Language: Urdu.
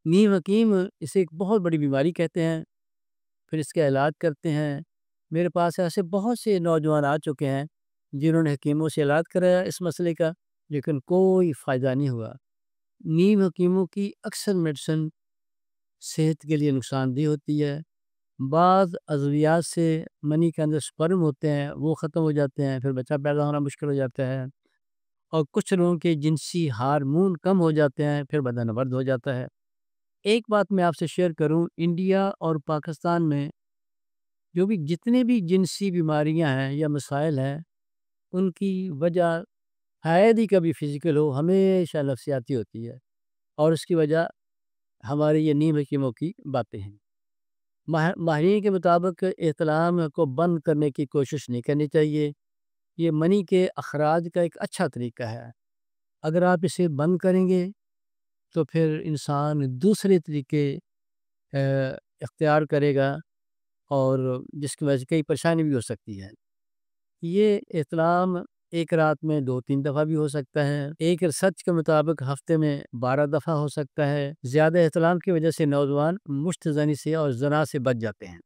نیم حکیم اسے ایک بہت بڑی بیماری کہتے ہیں، پھر اس کا علاج کرتے ہیں۔ میرے پاس ایسے بہت سے نوجوان آ چکے ہیں جنہوں نے حکیموں سے علاج کرایا اس مسئلے کا، لیکن کوئی فائدہ نہیں ہوا۔ نیم حکیموں کی اکثر میڈیسن صحت کے لیے نقصان دہ ہوتی ہے۔ بعض ادویات سے منی کے اندر سپرم ہوتے ہیں، وہ ختم ہو جاتے ہیں، پھر بچہ پیدا ہونا مشکل ہو جاتا ہے۔ اور کچھ لوگوں کے جنسی ہارمون کم ہو جاتے ہیں، پھر بدن ورد ہو جاتا ہے۔ ایک بات میں آپ سے شیئر کروں، انڈیا اور پاکستان میں جو بھی جتنے بھی جنسی بیماریاں ہیں یا مسائل ہیں، ان کی وجہ شاید ہی کبھی فزیکل ہو، ہمیشہ نفسیاتی ہوتی ہے، اور اس کی وجہ ہمارے یہ نیم حکیموں کی باتیں ہیں۔ ماہرین کے مطابق احتلام کو بند کرنے کی کوشش نہیں کرنی چاہیے۔ یہ منی کے اخراج کا ایک اچھا طریقہ ہے۔ اگر آپ اسے بند کریں گے تو پھر انسان دوسرے طریقے اختیار کرے گا، اور جس کی وجہ سے کئی پریشانی بھی ہو سکتی ہے۔ یہ احتلام ایک رات میں 2-3 دفعہ بھی ہو سکتا ہے۔ ایک ریسرچ کے مطابق ہفتے میں 12 دفعہ ہو سکتا ہے۔ زیادہ احتلام کی وجہ سے نوجوان مشت زنی سے اور زنا سے بچ جاتے ہیں۔